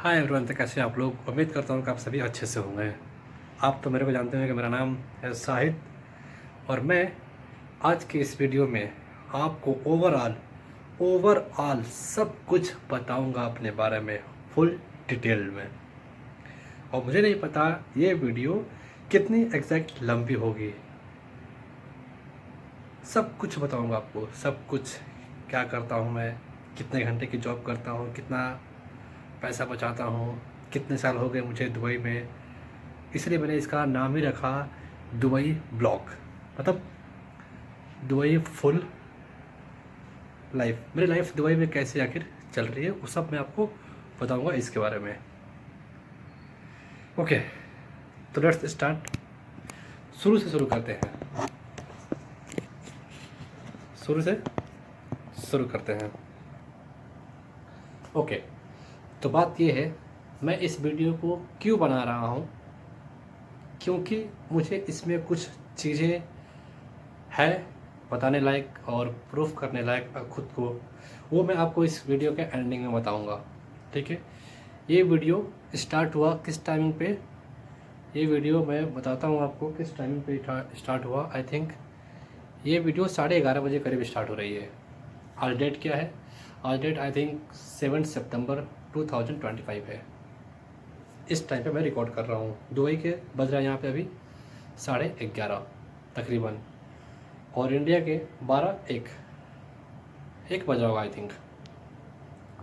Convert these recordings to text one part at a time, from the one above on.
Hi everyone, तो कैसे हैं आप लोग। उम्मीद करता हूँ कि आप सभी अच्छे से होंगे। आप तो मेरे को जानते हैं कि मेरा नाम है साहिद, और मैं आज के इस वीडियो में आपको ओवरऑल सब कुछ बताऊंगा अपने बारे में, फुल डिटेल में। और मुझे नहीं पता ये वीडियो कितनी एग्जैक्ट लंबी होगी। सब कुछ बताऊंगा आपको, सब कुछ। क्या करता हूँ मैं, कितने घंटे की जॉब करता हूँ, कितना पैसा बचाता हूँ, कितने साल हो गए मुझे दुबई में। इसलिए मैंने इसका नाम ही रखा दुबई ब्लॉग, मतलब दुबई फुल लाइफ। मेरी लाइफ दुबई में कैसे आखिर चल रही है वो सब मैं आपको बताऊंगा इसके बारे में। ओके, तो लेट्स स्टार्ट। शुरू से शुरू करते हैं, शुरू से शुरू करते हैं। ओके, तो बात ये है, मैं इस वीडियो को क्यों बना रहा हूँ, क्योंकि मुझे इसमें कुछ चीज़ें है बताने लायक और प्रूफ करने लायक खुद को। वो मैं आपको इस वीडियो के एंडिंग में बताऊंगा। ठीक है, ये वीडियो स्टार्ट हुआ किस टाइमिंग पे, ये वीडियो मैं बताता हूँ आपको किस टाइमिंग पे स्टार्ट हुआ। आई थिंक ये वीडियो 11:30 बजे करीब स्टार्ट हो रही है। आज डेट क्या है? आज डेट आई थिंक 7 सितंबर 2025 है। इस टाइम पे मैं रिकॉर्ड कर रहा हूँ। दुबई के बज रहा है यहाँ पे अभी 11:30 तकरीबन, और इंडिया के 1 बज रहा होगा आई थिंक।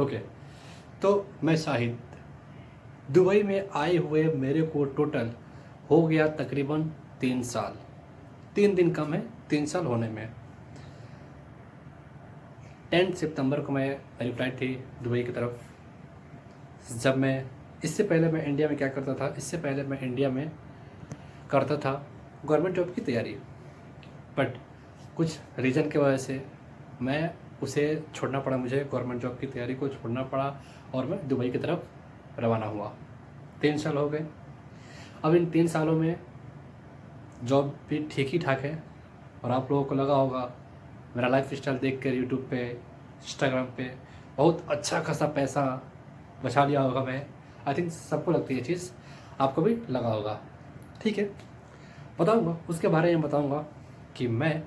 ओके, तो मैं शाहिद, दुबई में आए हुए मेरे को टोटल हो गया तकरीबन 3 साल। 3 दिन कम है 3 साल होने में। 10 सितंबर को मेरी फ्लाइट थी दुबई की तरफ। जब मैं इससे पहले मैं इंडिया में क्या करता था, इससे पहले मैं इंडिया में करता था गवर्नमेंट जॉब की तैयारी, बट कुछ रीज़न की वजह से मैं उसे छोड़ना पड़ा, मुझे गवर्नमेंट जॉब की तैयारी को छोड़ना पड़ा और मैं दुबई की तरफ रवाना हुआ। 3 साल हो गए। अब इन 3 सालों में जॉब भी ठीक ही ठाक है, और आप लोगों को लगा होगा मेरा लाइफ स्टाइल देख कर यूट्यूब पे, इंस्टाग्राम पे बहुत अच्छा खासा पैसा बचा लिया होगा मैं। आई थिंक सबको लगती है ये चीज़, आपको भी लगा होगा। ठीक है, बताऊँगा उसके बारे में, बताऊँगा कि मैं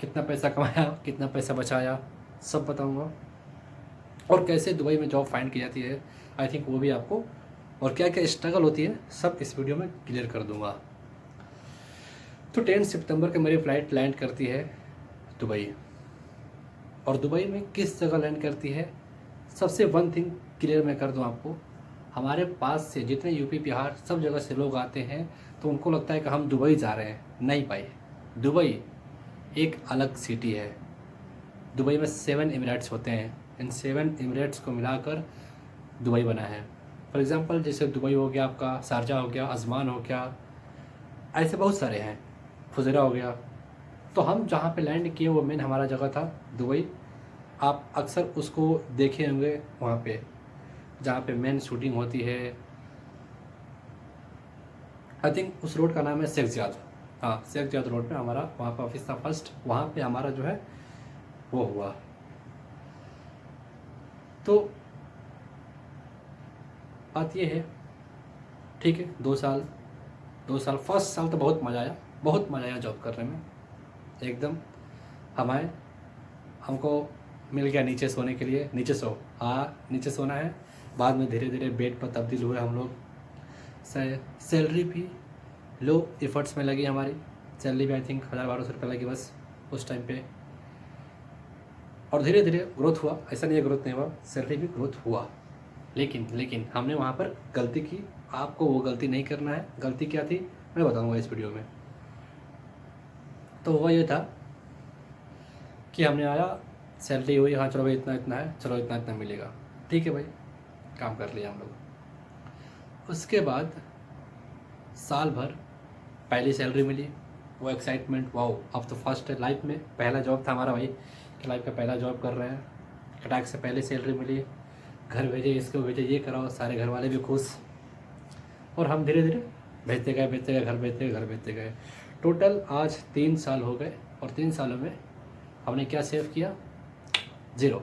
कितना पैसा कमाया, कितना पैसा बचाया, सब बताऊँगा। और कैसे दुबई में जॉब फाइंड की जाती है आई थिंक वो भी आपको, और क्या क्या स्ट्रगल होती है सब इस वीडियो में क्लियर कर दूंगा। तो 10 सितंबर को मेरी फ़्लाइट लैंड करती है दुबई, और दुबई में किस जगह लैंड करती है सबसे वन थिंग क्लियर मैं कर दूं आपको। हमारे पास से जितने यूपी बिहार सब जगह से लोग आते हैं तो उनको लगता है कि हम दुबई जा रहे हैं। नहीं भाई, दुबई एक अलग सिटी है। दुबई में 7 एमिरेट्स होते हैं, इन 7 एमिरेट्स को मिलाकर दुबई बना है। फॉर एग्ज़ाम्पल जैसे दुबई हो गया, आपका शारजा हो गया, अजमान हो गया, ऐसे बहुत सारे हैं, फुजैरा हो गया। तो हम जहाँ पे लैंड किए वो मेन हमारा जगह था दुबई। आप अक्सर उसको देखे होंगे वहाँ पे जहाँ पे मेन शूटिंग होती है। आई थिंक उस रोड का नाम है शेख ज़ियाद। हाँ, शेख ज़ियाद रोड पे हमारा वहाँ पे ऑफिस था फर्स्ट, वहाँ पे हमारा जो है वो हुआ। तो बात ये है, ठीक है, 2 साल फर्स्ट साल तो बहुत मज़ा आया, बहुत मज़ा आया जॉब करने में एकदम। हमारे हमको मिल गया नीचे सोने के लिए, नीचे सो, हाँ नीचे सोना है। बाद में धीरे धीरे बेड पर तब्दील हुए हम लोग। सैलरी भी लो एफर्ट्स में लगी हमारी। सैलरी भी आई थिंक 1000-1200 रुपये लगी बस उस टाइम पे, और धीरे धीरे ग्रोथ हुआ। ऐसा नहीं है ग्रोथ नहीं हुआ, सैलरी भी ग्रोथ हुआ। लेकिन हमने वहाँ पर गलती की। आपको वो गलती नहीं करना है। गलती क्या थी मैं बताऊँगा इस वीडियो में। तो हुआ ये था कि हमने आया, सैलरी हुई, हाँ चलो भाई इतना इतना है, चलो इतना इतना मिलेगा, ठीक है भाई, काम कर लिया हम लोग। उसके बाद साल भर पहली सैलरी मिली, वो एक्साइटमेंट, वाओ अब तो फर्स्ट लाइफ में पहला जॉब था हमारा भाई, कि लाइफ का पहला जॉब कर रहे हैं। कटाक से पहले सैलरी मिली, घर भेजे, इसको भेजे, ये कराओ, सारे घर वाले भी खुश। और हम धीरे धीरे भेजते गए, घर भेजते गए। टोटल आज 3 साल हो गए, और 3 सालों में हमने क्या सेव किया? 0,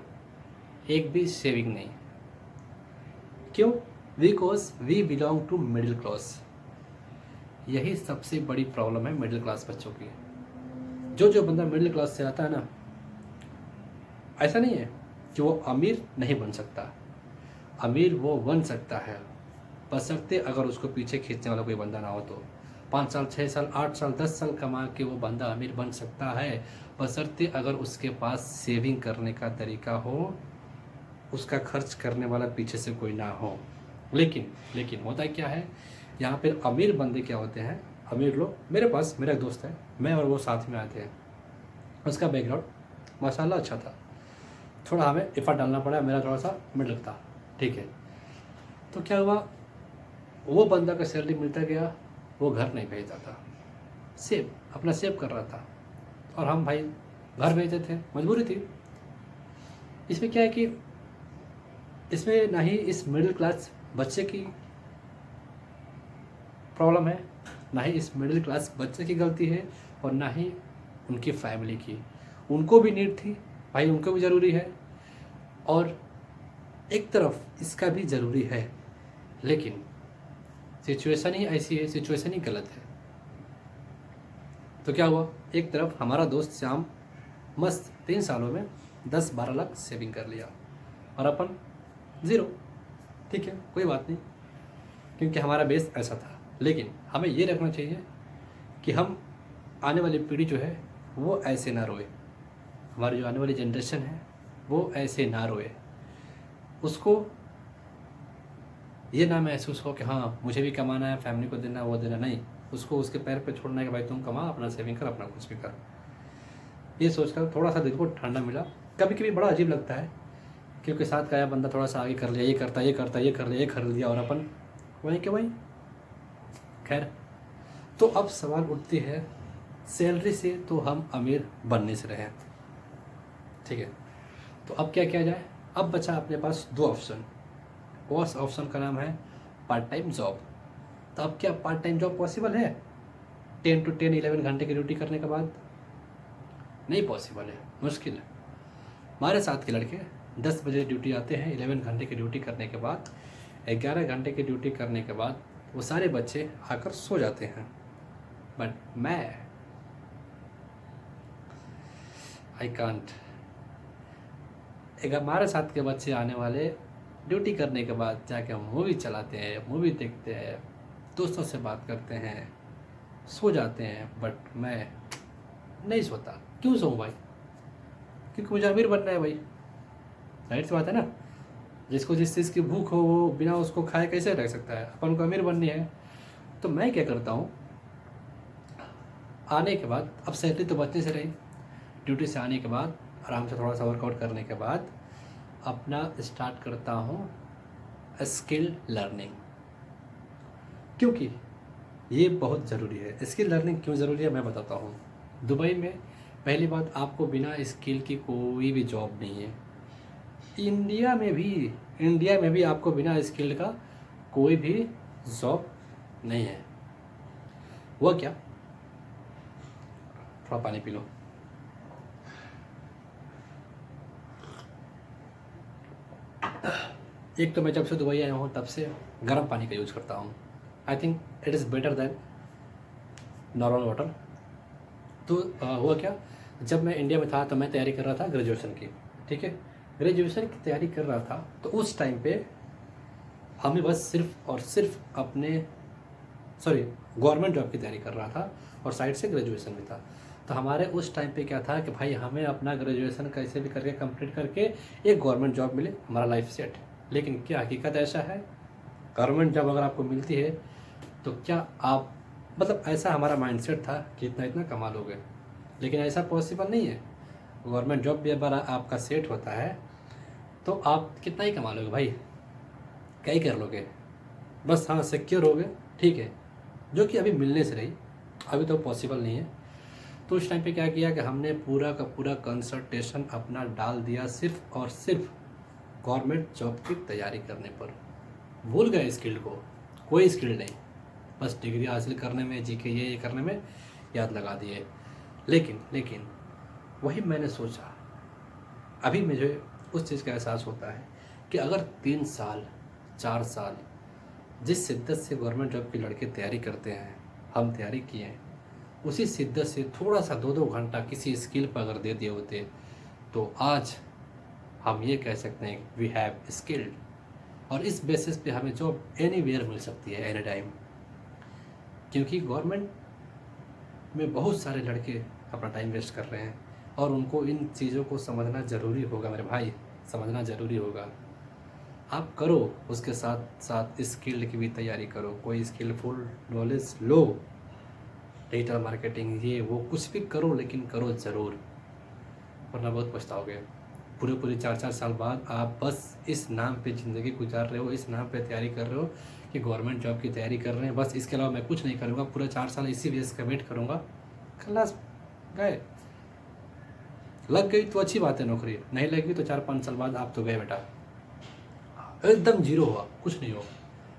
एक भी सेविंग नहीं। क्यों? Because we belong to middle class. यही सबसे बड़ी प्रॉब्लम है मिडिल क्लास बच्चों की। जो जो बंदा मिडिल क्लास से आता है ना, ऐसा नहीं है कि वो अमीर नहीं बन सकता, अमीर वो बन सकता है, बशर्ते अगर उसको पीछे खींचने वाला कोई बंदा ना हो। तो 5 साल 6 साल 8 साल 10 साल कमा के वो बंदा अमीर बन सकता है, बशर्ते अगर उसके पास सेविंग करने का तरीका हो, उसका खर्च करने वाला पीछे से कोई ना हो। लेकिन होता क्या है, यहाँ पर अमीर बंदे क्या होते हैं, अमीर लोग, मेरे पास मेरा एक दोस्त है, मैं और वो साथ में आते हैं, उसका बैकग्राउंड माशाल्लाह अच्छा था, थोड़ा हमें एफर्ट डालना पड़ा, मेरा थोड़ा सा मिडिल था, ठीक है। तो क्या हुआ, वो बंदा का सैलरी मिलता गया, वो घर नहीं भेजता था, अपना सेव कर रहा था, और हम भाई घर भेजते थे, मजबूरी थी। इसमें क्या है कि इसमें ना ही इस मिडिल क्लास बच्चे की प्रॉब्लम है, ना ही इस मिडिल क्लास बच्चे की गलती है, और ना ही उनकी फैमिली की। उनको भी नीड थी भाई, उनको भी ज़रूरी है, और एक तरफ इसका भी ज़रूरी है, लेकिन सिचुएशन ही ऐसी है, सिचुएशन ही गलत है। तो क्या हुआ, एक तरफ हमारा दोस्त श्याम मस्त 3 सालों में 10-12 लाख सेविंग कर लिया, और अपन 0। ठीक है, कोई बात नहीं, क्योंकि हमारा बेस ऐसा था। लेकिन हमें ये रखना चाहिए कि हम आने वाली पीढ़ी जो है वो ऐसे ना रोए, हमारी जो आने वाली जनरेशन है वो ऐसे ना रोए, उसको ये ना महसूस हो कि हाँ मुझे भी कमाना है, फैमिली को देना, वो देना, नहीं, उसको उसके पैर पे छोड़ना है कि भाई तुम कमा, अपना सेविंग कर, अपना कुछ भी कर। ये सोचकर थोड़ा सा दिल को ठंडा मिला। कभी कभी बड़ा अजीब लगता है, क्योंकि साथ का आया बंदा थोड़ा सा आगे कर लिया, ये करता ये कर लिया, ये खरीद लिया, और अपन वहीं के वहीं। खैर, तो अब सवाल उठती है, सैलरी से तो हम अमीर बनने से रहे, ठीक है, तो अब क्या किया जाए। अब बचा अपने पास 2 ऑप्शन। उस ऑप्शन का नाम है पार्ट टाइम जॉब। तो अब क्या पार्ट टाइम जॉब पॉसिबल है 10 to 10 11 घंटे की ड्यूटी करने के बाद? नहीं पॉसिबल है, मुश्किल है। हमारे साथ के लड़के 10 बजे ड्यूटी आते हैं, 11 घंटे की ड्यूटी करने के बाद, 11 घंटे की ड्यूटी करने के बाद वो सारे बच्चे आकर सो जाते हैं। बट मैं आई कांट। एक हमारे साथ के बच्चे आने वाले ड्यूटी करने के बाद जाके मूवी चलाते हैं, मूवी देखते हैं, दोस्तों से बात करते हैं, सो जाते हैं। बट मैं नहीं सोता। क्यों सोऊं भाई? क्योंकि मुझे अमीर बनना है भाई, जाहिर सी बात है ना। जिसको जिस चीज़ की भूख हो वो बिना उसको खाए कैसे रह सकता है। अपन को अमीर बननी है। तो मैं क्या करता हूँ, आने के बाद, अब सैलरी तो बचने से रही, ड्यूटी से आने के बाद आराम से थोड़ा सा वर्कआउट करने के बाद अपना स्टार्ट करता हूँ स्किल लर्निंग, क्योंकि ये बहुत ज़रूरी है। स्किल लर्निंग क्यों ज़रूरी है मैं बताता हूँ। दुबई में पहली बात, आपको बिना स्किल की कोई भी जॉब नहीं है। इंडिया में भी आपको बिना स्किल का कोई भी जॉब नहीं है। वो क्या, थोड़ा पानी पी लो। एक तो मैं जब से दुबई आया हूँ तब से गर्म पानी का यूज़ करता हूँ। I think it is better than normal water. तो हुआ क्या, जब मैं इंडिया में था तो मैं तैयारी कर रहा था ग्रेजुएशन की, ठीक है। ग्रेजुएशन की तैयारी कर रहा था तो उस टाइम पे हमें बस सिर्फ और सिर्फ गवर्नमेंट जॉब की तैयारी कर रहा था और साइड से ग्रेजुएशन भी था। तो हमारे उस टाइम पे क्या था कि भाई हमें अपना ग्रेजुएशन कैसे भी करके कंप्लीट करके एक गवर्नमेंट जॉब मिले, हमारा लाइफ सेट। लेकिन क्या हकीकत ऐसा है, गवर्नमेंट जॉब अगर आपको मिलती है तो क्या आप, मतलब ऐसा हमारा माइंडसेट था कि इतना इतना कमा लोगे, लेकिन ऐसा पॉसिबल नहीं है। गवर्नमेंट जॉब भी अगर आपका सेट होता है तो आप कितना ही कमा लोगे भाई, क्या ही कर लोगे, बस हाँ सिक्योर हो गए, ठीक है, जो कि अभी मिलने से रही, अभी तो पॉसिबल नहीं है। तो उस टाइम पे क्या किया कि हमने पूरा का पूरा कंसंट्रेशन अपना डाल दिया सिर्फ और सिर्फ गवर्नमेंट जॉब की तैयारी करने पर। भूल गए स्किल को, कोई स्किल नहीं, बस डिग्री हासिल करने में, जीके ये करने में याद लगा दिए। लेकिन वही मैंने सोचा, अभी मुझे उस चीज़ का एहसास होता है कि अगर 3 साल 4 साल जिस शिद्दत से गवर्नमेंट जॉब के लड़के तैयारी करते हैं, हम तैयारी किए हैं, उसी शिद्दत से थोड़ा सा 2-2 घंटा किसी स्किल पर अगर दे दिए होते तो आज हम ये कह सकते हैं वी हैव स्किल्ड, और इस बेसिस पे हमें जॉब एनीवेयर मिल सकती है एनी टाइम। क्योंकि गवर्नमेंट में बहुत सारे लड़के अपना टाइम वेस्ट कर रहे हैं और उनको इन चीज़ों को समझना ज़रूरी होगा मेरे भाई, समझना ज़रूरी होगा। आप करो, उसके साथ साथ स्किल की भी तैयारी करो, कोई स्किलफुल नॉलेज लो, डिजिटल मार्केटिंग ये वो कुछ भी करो, लेकिन करो ज़रूर, वरना बहुत पछताओगे। पूरे पूरे 4-4 साल बाद आप बस इस नाम पे ज़िंदगी गुजार रहे हो, इस नाम पे तैयारी कर रहे हो कि गवर्नमेंट जॉब की तैयारी कर रहे हैं, बस इसके अलावा मैं कुछ नहीं करूँगा, पूरे 4 साल इसी बेस का वेट करूँगा, खलास गए। लग गई तो अच्छी बात है नौकरी, नहीं लगी तो 4-5 साल बाद आप तो गए बेटा, एकदम जीरो हुआ, कुछ नहीं हो।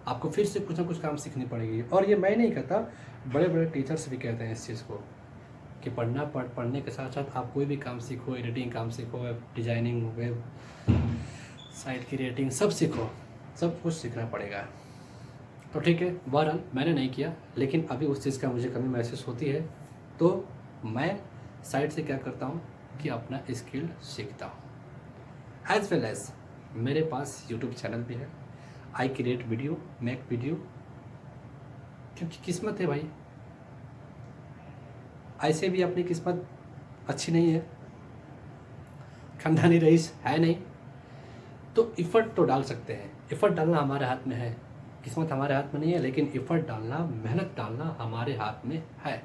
आपको फिर से कुछ ना कुछ काम सीखनी पड़ेगी। और ये मैं नहीं कहता, बड़े बड़े टीचर्स भी कहते हैं इस चीज़ को कि पढ़ने के साथ साथ आप कोई भी काम सीखो, एडिटिंग काम सीखो, वेब डिजाइनिंग, वेब साइट की रेटिंग, सब सीखो, सब कुछ सीखना पड़ेगा। तो ठीक है, बहरहाल मैंने नहीं किया, लेकिन अभी उस चीज़ का मुझे कमी महसूस होती है, तो मैं साइड से क्या करता हूँ कि अपना स्किल सीखता हूँ। एज वेल एज मेरे पास यूट्यूब चैनल भी है, I create video, make video, क्योंकि किस्मत है भाई, ऐसे भी अपनी किस्मत अच्छी नहीं है, खानदानी रईस है नहीं, तो इफ़र्ट तो डाल सकते हैं। इफ़र्ट डालना हमारे हाथ में है, किस्मत हमारे हाथ में नहीं है, लेकिन इफ़र्ट डालना, मेहनत डालना हमारे हाथ में है,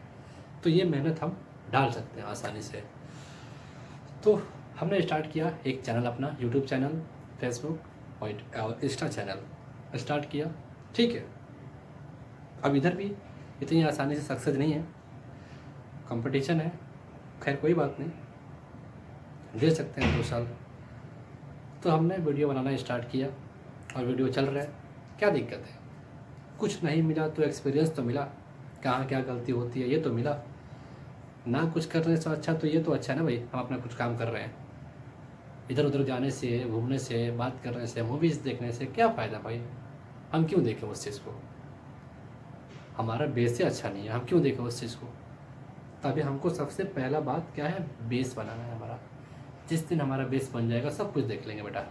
तो ये मेहनत हम डाल सकते हैं आसानी से। तो हमने स्टार्ट किया एक चैनल अपना, यूट्यूब चैनल, फेसबुक और इंस्टा चैनल स्टार्ट किया, ठीक है। अब इधर भी इतनी आसानी से सक्सेस नहीं है, कंपटीशन है, खैर कोई बात नहीं, दे सकते हैं 2 साल। तो हमने वीडियो बनाना स्टार्ट किया और वीडियो चल रहा है, क्या दिक्कत है, कुछ नहीं मिला तो एक्सपीरियंस तो मिला, कहाँ क्या गलती होती है ये तो मिला ना, कुछ करने से अच्छा तो ये तो अच्छा है ना भाई, हम अपना कुछ काम कर रहे हैं। इधर उधर जाने से, घूमने से, बात करने से, मूवीज़ देखने से क्या फ़ायदा भाई, हम क्यों देखें उस चीज़ को, हमारा बेस ही अच्छा नहीं है, हम क्यों देखें उस चीज़ को। तभी हमको सबसे पहला बात क्या है, बेस बनाना है हमारा। जिस दिन हमारा बेस बन जाएगा सब कुछ देख लेंगे बेटा।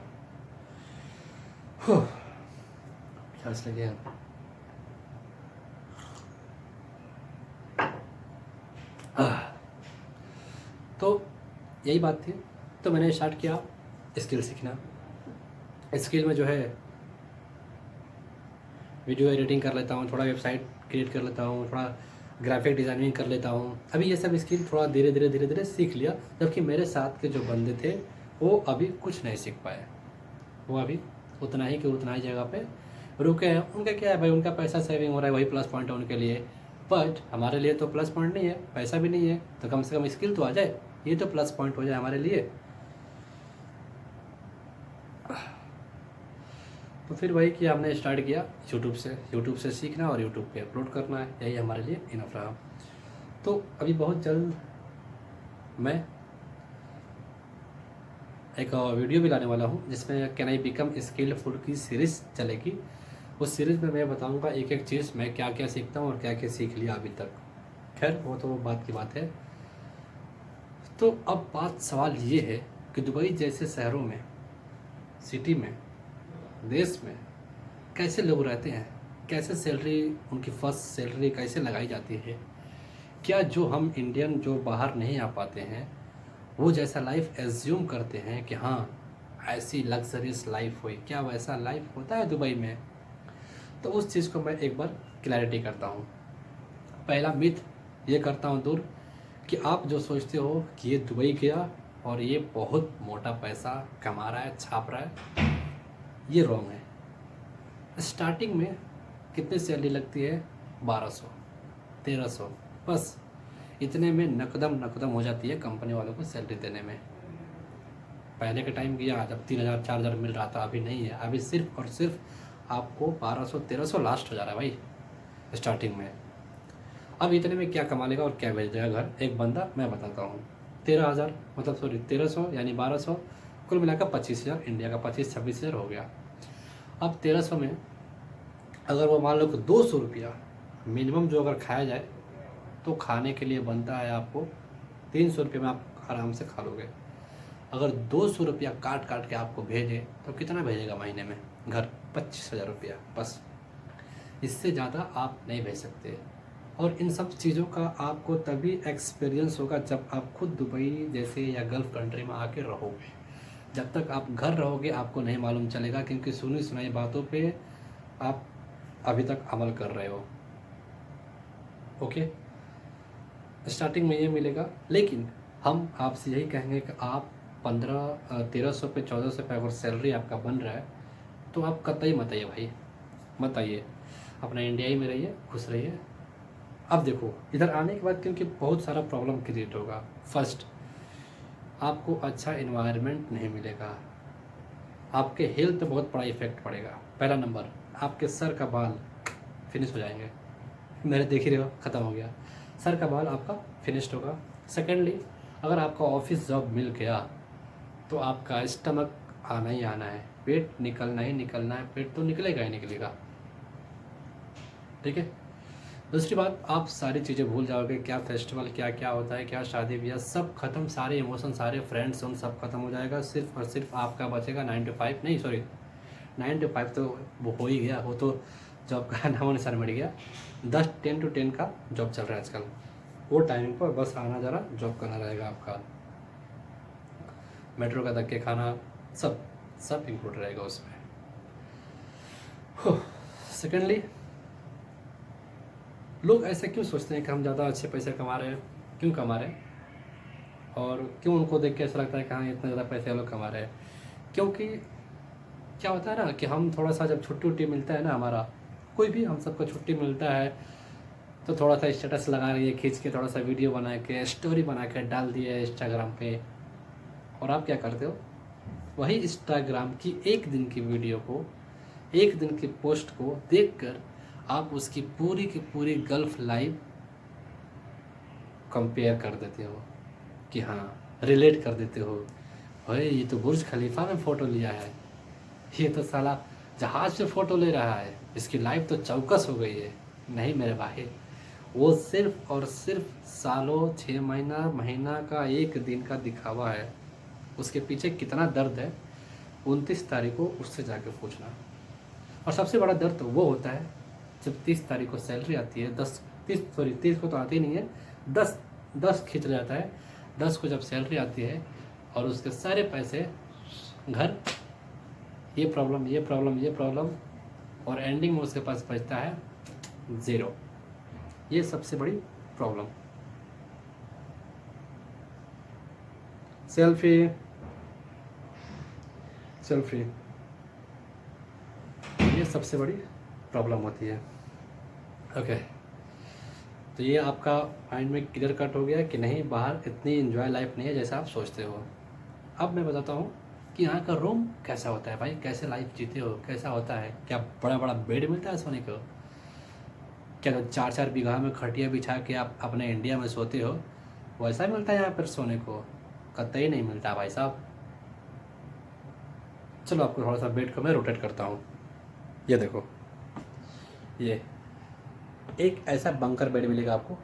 सांस लगे, तो यही बात थी। तो मैंने स्टार्ट किया स्किल सीखना। स्किल में जो है वीडियो एडिटिंग कर लेता हूँ, थोड़ा वेबसाइट क्रिएट कर लेता हूँ, थोड़ा ग्राफिक डिज़ाइनिंग कर लेता हूँ। अभी ये सब स्किल थोड़ा धीरे धीरे सीख लिया, जबकि मेरे साथ के जो बंदे थे वो अभी कुछ नहीं सीख पाए, वो अभी उतना ही कि उतना ही जगह पे रुके हैं। उनका क्या है भाई, उनका पैसा सेविंग हो रहा है, वही प्लस पॉइंट है उनके लिए। बट हमारे लिए तो प्लस पॉइंट नहीं है, पैसा भी नहीं है, तो कम से कम स्किल तो आ जाए, ये तो प्लस पॉइंट हो जाए हमारे लिए। तो फिर वही किया, हमने स्टार्ट किया यूट्यूब से सीखना और यूट्यूब पे अपलोड करना है, यही हमारे लिए इनफ रहा। तो अभी बहुत जल्द मैं एक वीडियो भी लाने वाला हूँ जिसमें कैन आई बिकम स्किलफुल की सीरीज़ चलेगी। उस सीरीज़ में मैं बताऊँगा एक एक चीज़ मैं क्या क्या सीखता हूँ और क्या क्या सीख लिया अभी तक। खैर वो तो बात की बात है। तो अब सवाल ये है कि दुबई जैसे शहरों में, सिटी में, देश में कैसे लोग रहते हैं, कैसे सैलरी, उनकी फर्स्ट सैलरी कैसे लगाई जाती है, क्या जो हम इंडियन जो बाहर नहीं आ पाते हैं वो जैसा लाइफ एज्यूम करते हैं कि हाँ ऐसी लग्जरियस लाइफ हुई, क्या वैसा लाइफ होता है दुबई में। तो उस चीज़ को मैं एक बार क्लैरिटी करता हूँ। पहला मिथ ये करता हूँ दूर कि आप जो सोचते हो कि ये दुबई गया और ये बहुत मोटा पैसा कमा रहा है, छाप रहा है, ये रॉन्ग है। स्टार्टिंग में कितनी सैलरी लगती है, 1200 1300, बस इतने में नकदम हो जाती है कंपनी वालों को सैलरी देने में। पहले के टाइम किया जब 3000 4000 मिल रहा था, अभी नहीं है। अभी सिर्फ और सिर्फ आपको 1200 1300 लास्ट हो जा रहा है भाई स्टार्टिंग में। अब इतने में क्या कमा लेगा और क्या भेज देगा घर एक बंदा, मैं बताता हूँ। 13,000 मतलब सॉरी 1300 यानी 1200, कुल मिलाकर 25,000, इंडिया का 25-26,000 हो गया। अब 1300 में अगर वो मान लो कि 200 रुपया मिनिमम जो अगर खाया जाए तो खाने के लिए बनता है आपको 300 रुपये में आप आराम से खा लोगे। अगर 200 रुपया काट काट के आपको भेजे तो कितना भेजेगा महीने में घर? 25,000 रुपया बस। इससे ज़्यादा आप नहीं भेज सकते। और इन सब चीज़ों का आपको तभी एक्सपीरियंस होगा जब आप खुद दुबई जैसे या गल्फ़ कंट्री में आके रहोगे। जब तक आप घर रहोगे आपको नहीं मालूम चलेगा, क्योंकि सुनी सुनाई बातों पे आप अभी तक अमल कर रहे हो। ओके, स्टार्टिंग में ये मिलेगा, लेकिन हम आपसे यही कहेंगे कि आप 1300 पे 1400 पे अगर सैलरी आपका बन रहा है तो आप कतई मत आइए भाई, मत आइए। अपना इंडिया ही में रहिए, खुश रहिए। अब देखो इधर आने के बाद क्योंकि बहुत सारा प्रॉब्लम क्रिएट होगा। फर्स्ट, आपको अच्छा इन्वायरमेंट नहीं मिलेगा, आपके हेल्थ पे बहुत बड़ा इफेक्ट पड़ेगा। पहला नंबर, आपके सर का बाल फिनिश हो जाएंगे। मेरे देख ही रहे हो, ख़त्म हो गया, सर का बाल आपका फिनिश्ड होगा। सेकेंडली, अगर आपका ऑफिस जॉब मिल गया तो आपका स्टमक आना ही आना है, पेट निकलना ही निकलना है, पेट तो निकलेगा ही निकलेगा। ठीक है। दूसरी बात, आप सारी चीज़ें भूल जाओगे, क्या फेस्टिवल क्या क्या होता है, क्या शादी ब्याह, सब खत्म, सारे इमोशन, सारे फ्रेंड्स उन सब खत्म हो जाएगा। सिर्फ और सिर्फ आपका बचेगा 9 to 5, नहीं सॉरी 9 to 5 तो वो हो ही गया, वो तो जॉब का नामो निशान मिट गया। 10 to 10 का जॉब चल रहा है आजकल। वो टाइमिंग पर बस आना जरा जॉब करना रहेगा आपका। मेट्रो का धक्के खाना सब सब इंक्लूड रहेगा उसमें। सेकेंडली, लोग ऐसे क्यों सोचते हैं कि हम ज़्यादा अच्छे पैसे कमा रहे हैं? क्यों कमा रहे हैं? और क्यों उनको देख के ऐसा लगता है कि हाँ इतना ज़्यादा पैसे लोग कमा रहे हैं? क्योंकि क्या होता है ना कि हम थोड़ा सा जब छुट्टी उट्टी मिलता है ना, हमारा कोई भी हम सबको छुट्टी मिलता है तो थोड़ा सा स्टेटस लगा रही है, खींच के थोड़ा सा वीडियो बना के स्टोरी बना के डाल दिए इंस्टाग्राम पे। और आप क्या करते हो? वही इंस्टाग्राम की एक दिन की वीडियो को, एक दिन की पोस्ट को देखकर आप उसकी पूरी की पूरी गल्फ लाइफ कंपेयर कर देते हो कि हाँ, रिलेट कर देते हो, भाई ये तो बुर्ज खलीफा में फ़ोटो लिया है, ये तो साला जहाज़ पे फ़ोटो ले रहा है, इसकी लाइफ तो चौकस हो गई है। नहीं मेरे भाई, वो सिर्फ और सिर्फ सालों 6 महीना का एक दिन का दिखावा है। उसके पीछे कितना दर्द है 29 तारीख को उससे जाके पूछना। और सबसे बड़ा दर्द तो वो होता है जब 30 तारीख को सैलरी आती है, 30 को तो आती नहीं है, 10 खींच जाता है। 10 को जब सैलरी आती है और उसके सारे पैसे घर, ये प्रॉब्लम ये प्रॉब्लम ये प्रॉब्लम, और एंडिंग में उसके पास बचता है 0। ये सबसे बड़ी प्रॉब्लम। सेल्फी ये सबसे बड़ी प्रॉब्लम होती है। ओके, तो ये आपका माइंड में क्लियर कट हो गया कि नहीं, बाहर इतनी एंजॉय लाइफ नहीं है जैसा आप सोचते हो। अब मैं बताता हूँ कि यहाँ का रूम कैसा होता है भाई, कैसे लाइफ जीते हो, कैसा होता है। क्या बड़ा बड़ा बेड मिलता है सोने को? क्या 4-4 बीघा में खटिया बिछा के आप अपने इंडिया में सोते हो, वैसा मिलता है यहाँ पर सोने को? कतई नहीं मिलता भाई साहब। चलो आपको थोड़ा सा बेड को मैं रोटेट करता हूँ। ये देखो, ये एक ऐसा बंकर बेड मिलेगा आपको।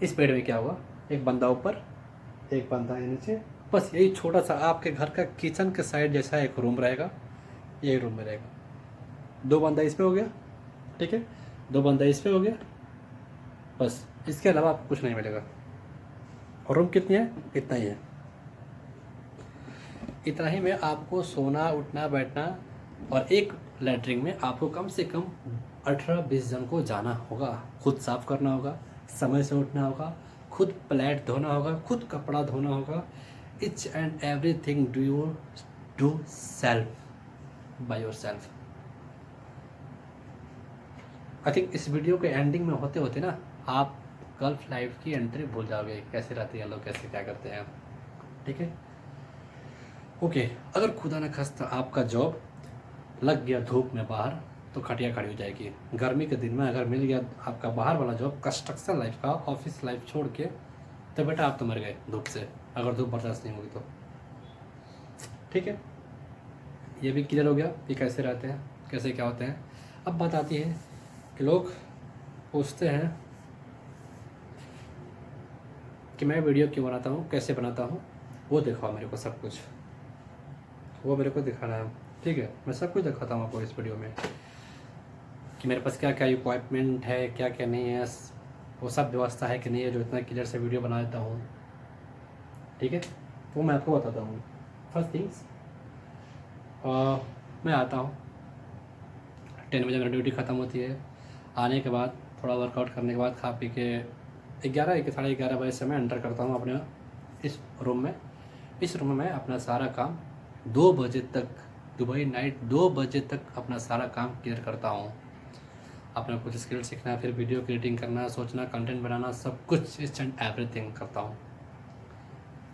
इस बेड में क्या होगा, एक बंदा ऊपर, एक बंदा नीचे, बस यही छोटा सा आपके घर का किचन के साइड जैसा एक रूम रहेगा, यही रूम में रहेगा। 2 बंदा इस पे हो गया, ठीक है, 2 बंदा इस पे हो गया, बस इसके अलावा आपको कुछ नहीं मिलेगा। और रूम कितनी है? इतना ही है। इतना ही में आपको सोना उठना बैठना, और एक लैट्रिन में आपको कम से कम 18-20 जन को जाना होगा, खुद साफ़ करना होगा, समय से उठना होगा, खुद प्लेट धोना होगा, खुद कपड़ा धोना होगा। Each and everything do self by your self. I think इस वीडियो के एंडिंग में होते होते ना आप गल्फ लाइफ की एंट्री भूल जाओगे, कैसे रहते हैं लोग, कैसे क्या करते हैं। ठीक है, ओके। अगर खुदा न खास्ता आपका जॉब लग गया धूप में बाहर, तो खटिया खड़ी हो जाएगी। गर्मी के दिन में अगर मिल गया आपका बाहर वाला जॉब, कंस्ट्रक्शन लाइफ का, ऑफिस लाइफ छोड़ के, तो बेटा आप तो मर गए धूप से, अगर धूप बर्दाश्त नहीं होगी तो। ठीक है, ये भी क्लियर हो गया कि कैसे रहते हैं, कैसे क्या होते हैं। अब बात आती है कि लोग पूछते हैं कि मैं वीडियो क्यों बनाता हूँ, कैसे बनाता हूँ, वो दिखाओ मेरे को सब कुछ, वो मेरे को दिखाना है। ठीक है, मैं सब कुछ दिखाता हूँ आपको इस वीडियो में कि मेरे पास क्या क्या इक्विपमेंट है, क्या क्या नहीं है, वो सब व्यवस्था है कि नहीं है, जो इतना क्लियर से वीडियो बना देता हूँ। ठीक है, वो मैं आपको बताता हूँ। फर्स्ट थिंग्स, मैं आता हूँ 10 बजे, मेरी ड्यूटी ख़त्म होती है। आने के बाद थोड़ा वर्कआउट करने के बाद खा पी के 11 साढ़े 11 बजे से मैं एंटर करता हूँ अपने इस रूम में। इस रूम में मैं अपना सारा काम 2 बजे तक, दुबई नाइट 2 बजे तक अपना सारा काम क्लियर करता हूँ। अपना कुछ स्किल सीखना, फिर वीडियो एडिटिंग करना, सोचना, कंटेंट बनाना, सब कुछ इस एंड एवरीथिंग करता हूँ।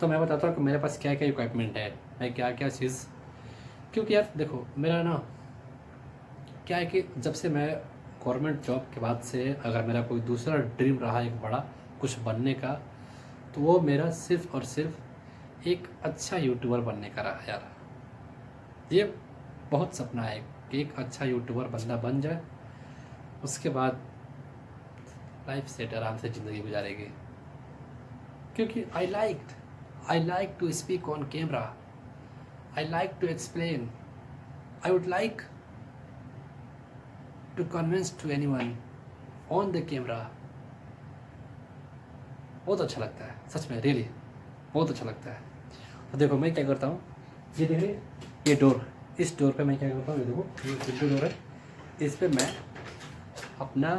तो मैं बताता हूँ कि मेरे पास क्या क्या इक्विपमेंट है, मैं क्या क्या चीज़, क्योंकि यार देखो मेरा ना क्या है कि जब से मैं गवर्नमेंट जॉब के बाद से अगर मेरा कोई दूसरा ड्रीम रहा एक बड़ा कुछ बनने का, तो वो मेरा सिर्फ़ और सिर्फ एक अच्छा यूट्यूबर बनने का रहा यार। ये बहुत सपना है कि एक अच्छा यूट्यूबर बंदा बन जाए, उसके बाद लाइफ सेट, आराम से ज़िंदगी गुजारेगी। क्योंकि I like to speak on camera, I like to explain, I would like to convince to anyone on the camera. बहुत अच्छा लगता है सच में, रियली बहुत अच्छा लगता है। तो देखो मैं क्या करता हूँ, ये देखिए ये डोर, इस डोर पे मैं क्या करता हूँ, ये देखो ये विंडो डोर है, इस पे मैं अपना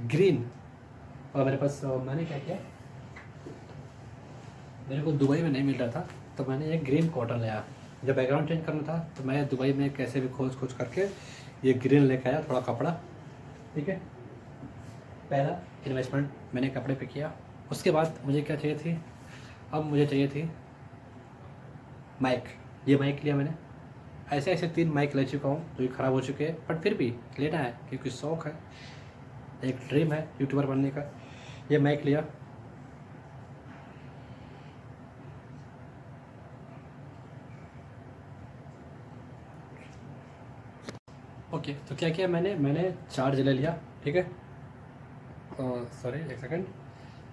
ग्रीन, और मेरे पास मैंने क्या किया, मेरे को दुबई में नहीं मिल रहा था तो मैंने एक ग्रीन कॉटन लिया। जब बैकग्राउंड चेंज करना था तो मैं दुबई में कैसे भी खोज करके ये ग्रीन लेके आया, थोड़ा कपड़ा। ठीक है, पहला इन्वेस्टमेंट मैंने कपड़े पे किया। उसके बाद मुझे क्या चाहिए थी, अब मुझे चाहिए थी माइक। ये माइक लिया मैंने, ऐसे ऐसे 3 माइक ले चुका हूँ जो ख़राब हो चुके हैं, बट फिर भी लेना है क्योंकि शौक़ है, एक ड्रीम है यूट्यूबर बनने का। ये माइक लिया, ओके। तो क्या किया मैंने चार्ज ले लिया। ठीक है, सॉरी एक सेकंड,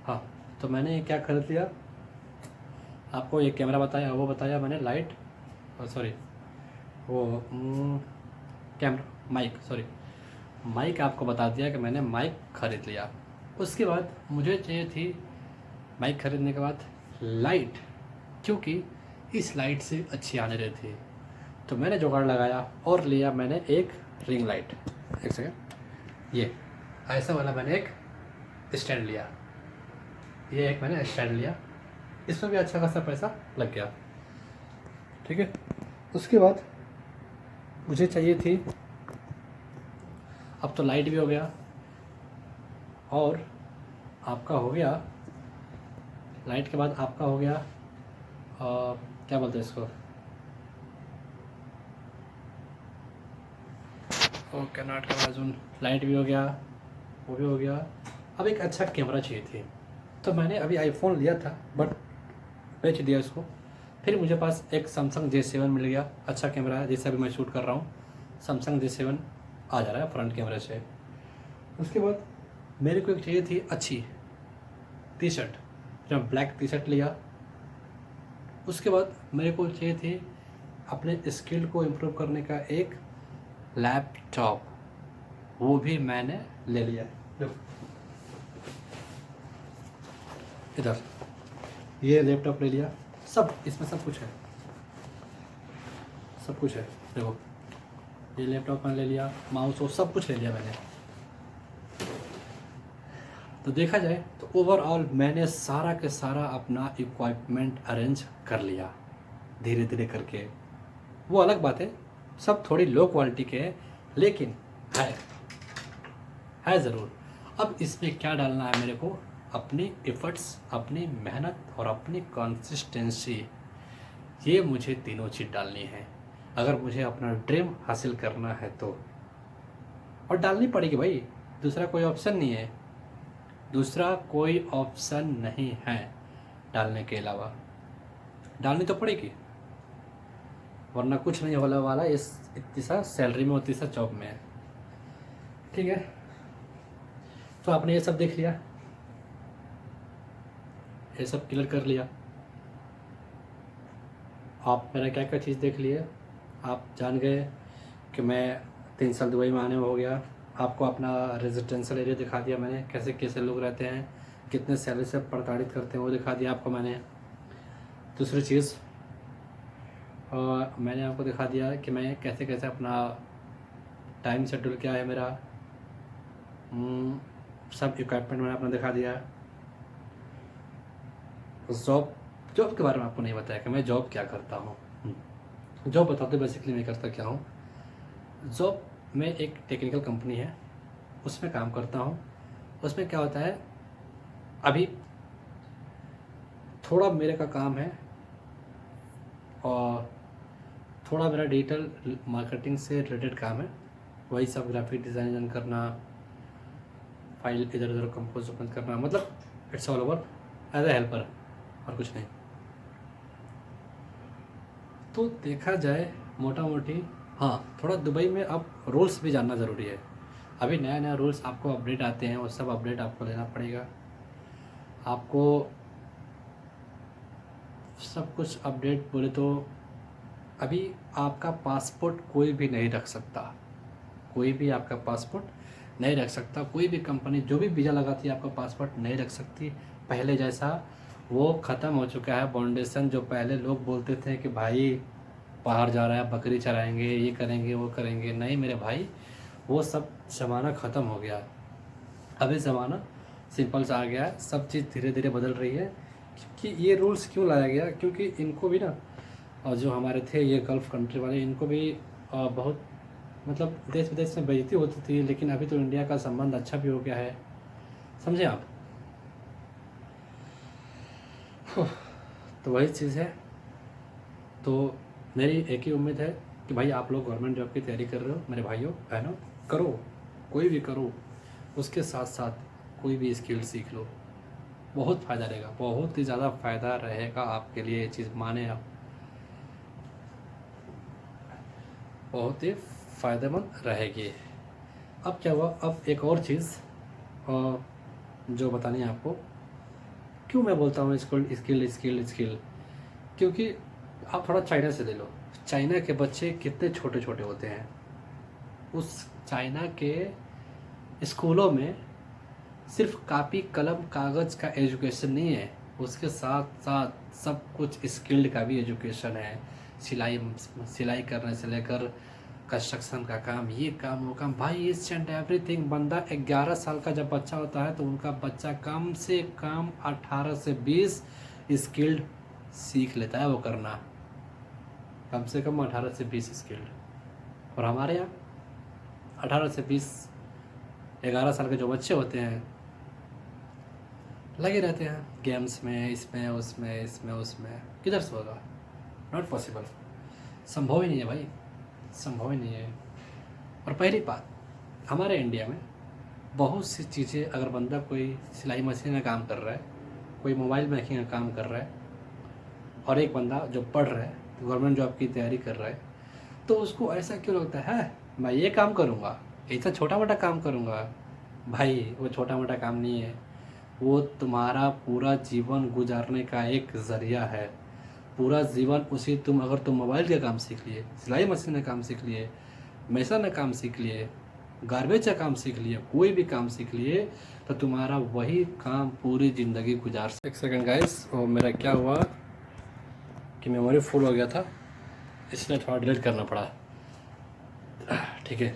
हाँ। तो मैंने क्या खरीद लिया, आपको ये कैमरा बताया, वो बताया मैंने, लाइट, सॉरी वो कैमरा, माइक, सॉरी माइक आपको बता दिया कि मैंने माइक खरीद लिया। उसके बाद मुझे चाहिए थी माइक खरीदने के बाद लाइट, क्योंकि इस लाइट से अच्छी आने रही थी। तो मैंने जुगाड़ लगाया और लिया मैंने एक रिंग लाइट। एक सेकंड, ये ऐसा वाला मैंने एक स्टैंड लिया, ये एक मैंने स्टैंड लिया, इसमें भी अच्छा खासा पैसा लग गया। ठीक है, उसके बाद मुझे चाहिए थी, अब तो लाइट भी हो गया और आपका हो गया, लाइट के बाद आपका हो गया क्या बोलते हैं इसको, ओके नॉट का माजून, लाइट भी हो गया, वो भी हो गया। अब एक अच्छा कैमरा चाहिए थी, तो मैंने अभी आईफोन लिया था बट बेच दिया इसको। फिर मुझे पास एक सैमसंग J7 मिल गया, अच्छा कैमरा है, जिससे अभी मैं शूट कर रहा हूँ। सैमसंग J7 आ जा रहा है फ्रंट कैमरे से। उसके बाद मेरे को एक चाहिए थी अच्छी टी शर्ट, जब ब्लैक टी शर्ट लिया। उसके बाद मेरे को चाहिए थी अपने स्किल को इम्प्रूव करने का एक लैपटॉप, वो भी मैंने ले लिया। इधर ये लैपटॉप ले लिया, सब इसमें सब कुछ है, सब कुछ है। देखो ये लैपटॉप मैंने ले लिया, माउस और सब कुछ ले लिया मैंने। तो देखा जाए तो ओवरऑल मैंने सारा के सारा अपना इक्विपमेंट अरेंज कर लिया धीरे धीरे करके। वो अलग बात है, सब थोड़ी लो क्वालिटी के हैं, लेकिन है ज़रूर। अब इसमें क्या डालना है मेरे को, अपनी एफर्ट्स, अपनी मेहनत और अपनी कंसिस्टेंसी, ये मुझे तीनों चीज़ डालनी है अगर मुझे अपना ड्रीम हासिल करना है तो। और डालनी पड़ेगी भाई, दूसरा कोई ऑप्शन नहीं है, दूसरा कोई ऑप्शन नहीं है डालने के अलावा, डालनी तो पड़ेगी, वरना कुछ नहीं होने वाला। इस इतनी सा सैलरी में, उतनी सा जॉब में है। ठीक है, तो आपने ये सब देख लिया, ये सब क्लियर कर लिया। आप मेरा क्या क्या चीज़ देख लिए, आप जान गए कि मैं 3 साल दुबई में आने में हो गया। आपको अपना रेजिडेंशियल एरिया दिखा दिया मैंने, कैसे कैसे लोग रहते हैं, कितने सैलरी से प्रताड़ित करते हैं वो दिखा दिया आपको मैंने। दूसरी चीज़ मैंने आपको दिखा दिया कि मैं कैसे कैसे अपना टाइम शेड्यूल क्या है मेरा, सब इक्विपमेंट मैंने अपना दिखा दिया। जॉब जॉब के बारे में आपको नहीं बताया कि मैं जॉब क्या करता हूँ। जॉब बताते बेसिकली मैं करता क्या हूँ। जॉब में एक टेक्निकल कंपनी है, उसमें काम करता हूँ। उसमें क्या होता है, अभी थोड़ा मेरे का काम है और थोड़ा मेरा डिजिटल मार्केटिंग से रिलेटेड काम है। वही सब ग्राफिक डिज़ाइन करना, फाइल इधर उधर कंपोज ओपन करना, मतलब it's all over as a helper और कुछ नहीं। तो देखा जाए मोटा मोटी, हाँ थोड़ा दुबई में अब रूल्स भी जानना ज़रूरी है। अभी नया नया रूल्स आपको अपडेट आते हैं, वो सब अपडेट आपको लेना पड़ेगा। आपको सब कुछ अपडेट बोले तो अभी आपका पासपोर्ट कोई भी नहीं रख सकता, कोई भी आपका पासपोर्ट नहीं रख सकता। कोई भी कंपनी जो भी वीज़ा लगाती है आपका पासपोर्ट नहीं रख सकती। पहले जैसा वो ख़त्म हो चुका है बाउंडेशन। जो पहले लोग बोलते थे कि भाई बाहर जा रहा है, बकरी चराएंगे, ये करेंगे वो करेंगे, नहीं मेरे भाई, वो सब ज़माना ख़त्म हो गया। अभी ज़माना सिंपल सा आ गया है, सब चीज़ धीरे धीरे बदल रही है। कि ये रूल्स क्यों लाया गया, क्योंकि इनको भी ना, और जो हमारे थे ये गल्फ़ कंट्री वाले, इनको भी बहुत मतलब देश विदेश में बेइज्जती होती थी। लेकिन अभी तो इंडिया का संबंध अच्छा भी हो गया है, समझे आप। तो वही चीज़ है। तो मेरी एक ही उम्मीद है कि भाई आप लोग गवर्नमेंट जॉब की तैयारी कर रहे हो, मेरे भाइयों बहनों, करो, कोई भी करो। उसके साथ साथ कोई भी स्किल सीख लो, बहुत फ़ायदा रहेगा, बहुत ही ज़्यादा फ़ायदा रहेगा आपके लिए। ये चीज़ माने आप, बहुत ही फ़ायदेमंद रहेगी। अब क्या हुआ, अब एक और चीज़ जो बतानी है आपको, क्यों मैं बोलता हूँ स्किल स्किल स्किल स्किल, क्योंकि आप थोड़ा चाइना से ले लो। चाइना के बच्चे कितने छोटे छोटे होते हैं। उस चाइना के स्कूलों में सिर्फ कापी कलम कागज़ का एजुकेशन नहीं है, उसके साथ साथ सब कुछ स्किल्ड का भी एजुकेशन है। सिलाई सिलाई करने से लेकर कंस्ट्रक्शन का काम, ये काम वो काम, भाई ईच एंड एवरीथिंग। बंदा 11 साल का जब बच्चा होता है तो उनका बच्चा कम से कम 18 से 20 स्किल्ड सीख लेता है वो करना, कम से कम 18 से 20 स्किल्ड। और हमारे यहाँ 18 से 20 11 साल के जो बच्चे होते हैं लगे रहते हैं गेम्स में, इसमें उसमें इसमें उसमें, किधर से होगा, नॉट पॉसिबल, संभव ही नहीं है भाई, संभव ही नहीं है। और पहली बात, हमारे इंडिया में बहुत सी चीज़ें, अगर बंदा कोई सिलाई मशीन का काम कर रहा है, कोई मोबाइल मेकिंग का काम कर रहा है, और एक बंदा जो पढ़ रहा है, गवर्नमेंट जॉब की तैयारी कर रहा है, तो उसको ऐसा क्यों लगता है मैं ये काम करूँगा, ऐसा छोटा मोटा काम करूँगा। भाई वो छोटा मोटा काम नहीं है, वो तुम्हारा पूरा जीवन गुजारने का एक ज़रिया है। पूरा जीवन उसी अगर तुम मोबाइल का काम सीख लिए, सिलाई मशीन का काम सीख लिए, मेसन का काम सीख लिए, गार्बेज का काम सीख लिए, कोई भी काम सीख लिए, तो तुम्हारा वही काम पूरी ज़िंदगी गुजार। एक सेकंड गाइस, और मेरा क्या हुआ कि मेमोरी फुल हो गया था, इसलिए थोड़ा डिलीट करना पड़ा, ठीक है।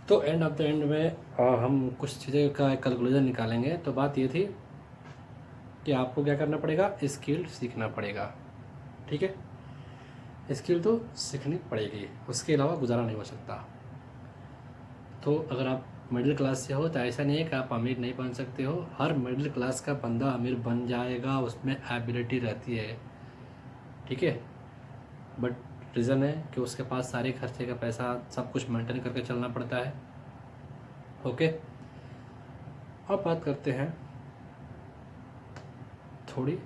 तो एंड ऑफ द एंड में हम कुछ चीज़ें का कैलकुलेशन निकालेंगे। तो बात ये थी कि आपको क्या करना पड़ेगा, स्किल सीखना पड़ेगा, ठीक है। स्किल तो सीखनी पड़ेगी, उसके अलावा गुजारा नहीं हो सकता। तो अगर आप मिडिल क्लास से हो तो ऐसा नहीं है कि आप अमीर नहीं बन सकते हो। हर मिडिल क्लास का बंदा अमीर बन जाएगा, उसमें एबिलिटी रहती है, ठीक है। बट रीज़न है कि उसके पास सारे खर्चे का पैसा सब कुछ मेंटेन करके चलना पड़ता है। ओके, अब बात करते हैं थोड़ी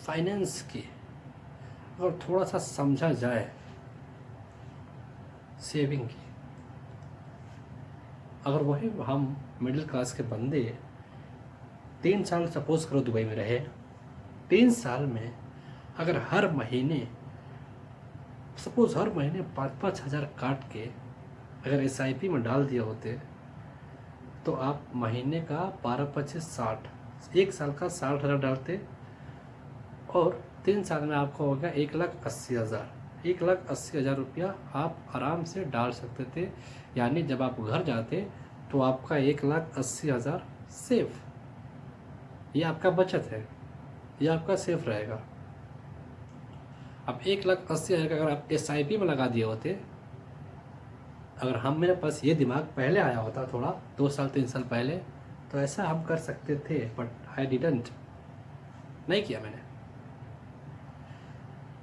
फाइनेंस की। अगर थोड़ा सा समझा जाए सेविंग की, अगर वही हम मिडिल क्लास के बंदे 3 साल सपोज करो दुबई में रहे, 3 साल में अगर हर महीने सपोज हर महीने 5-5 हज़ार काट के अगर SIP में डाल दिए होते तो आप महीने का 12-5-60, 1 साल का 60 हज़ार डालते और 3 साल में आपको हो गया 1,80,000। 1,80,000 रुपया आप आराम से डाल सकते थे। यानी जब आप घर जाते तो आपका 1,80,000 सेफ, ये आपका बचत है, ये आपका सेफ रहेगा। अब 1,80,000 का अगर आप SIP में लगा दिए होते, अगर हम मेरे पास ये दिमाग पहले आया होता थोड़ा 2 साल 3 साल पहले, तो ऐसा हम कर सकते थे, बट आई डिडंट, नहीं किया मैंने।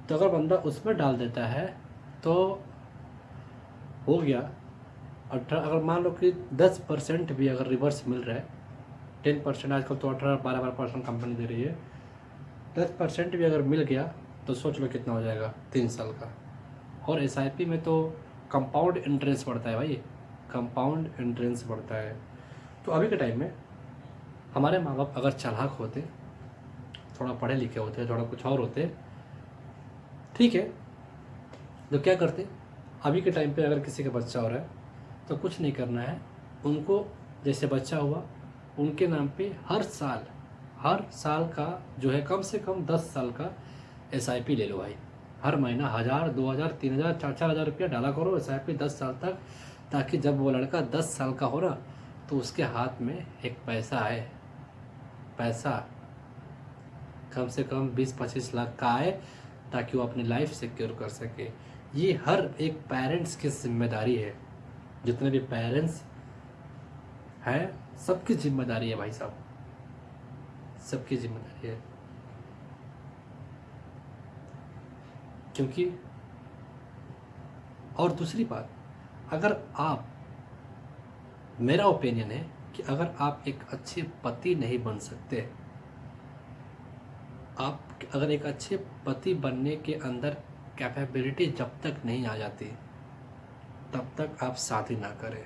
तो अगर बंदा उसमें डाल देता है तो हो गया 18। अगर मान लो कि 10% भी अगर रिवर्स मिल रहा है, 10% आजकल तो 18-12% कंपनी दे रही है, 10% भी अगर मिल गया तो सोच लो कितना हो जाएगा 3 साल का। और SIP में तो कंपाउंड इंटरेस्ट बढ़ता है भाई, कंपाउंड इंटरेस्ट बढ़ता है। तो अभी के टाइम में हमारे माँ बाप अगर चालाक होते, थोड़ा पढ़े लिखे होते, थोड़ा कुछ और होते, ठीक है, तो क्या करते, अभी के टाइम पे अगर किसी का बच्चा हो रहा है तो कुछ नहीं करना है उनको, जैसे बच्चा हुआ उनके नाम पे हर साल का जो है कम से कम 10 साल का SIP ले लो भाई। हर महीना 1,000 2,000 3,000 4,000 रुपया डाला करो SIP 10 साल तक, ताकि जब वो लड़का 10 साल का हो ना तो उसके हाथ में एक पैसा आए, पैसा कम से कम 20-25 लाख का आए, ताकि वो अपनी लाइफ सिक्योर कर सके। ये हर एक पेरेंट्स की जिम्मेदारी है, जितने भी पेरेंट्स हैं सबकी जिम्मेदारी है भाई साहब, सबकी जिम्मेदारी है। क्योंकि और दूसरी बात, अगर आप, मेरा ओपिनियन है कि अगर आप एक अच्छे पति नहीं बन सकते, आप अगर एक अच्छे पति बनने के अंदर कैपेबिलिटी जब तक नहीं आ जाती तब तक आप शादी ना करें।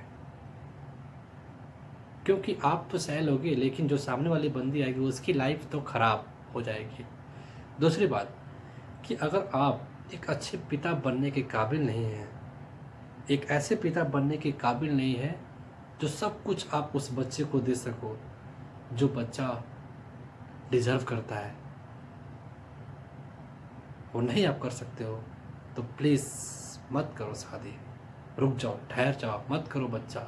क्योंकि आप तो सह लोगे लेकिन जो सामने वाली बंदी आएगी उसकी लाइफ तो ख़राब हो जाएगी। दूसरी बात कि अगर आप एक अच्छे पिता बनने के काबिल नहीं हैं, एक ऐसे पिता बनने के काबिल नहीं है जो सब कुछ आप उस बच्चे को दे सको जो बच्चा डिज़र्व करता है, वो नहीं आप कर सकते हो, तो प्लीज़ मत करो शादी, रुक जाओ, ठहर जाओ, मत करो बच्चा।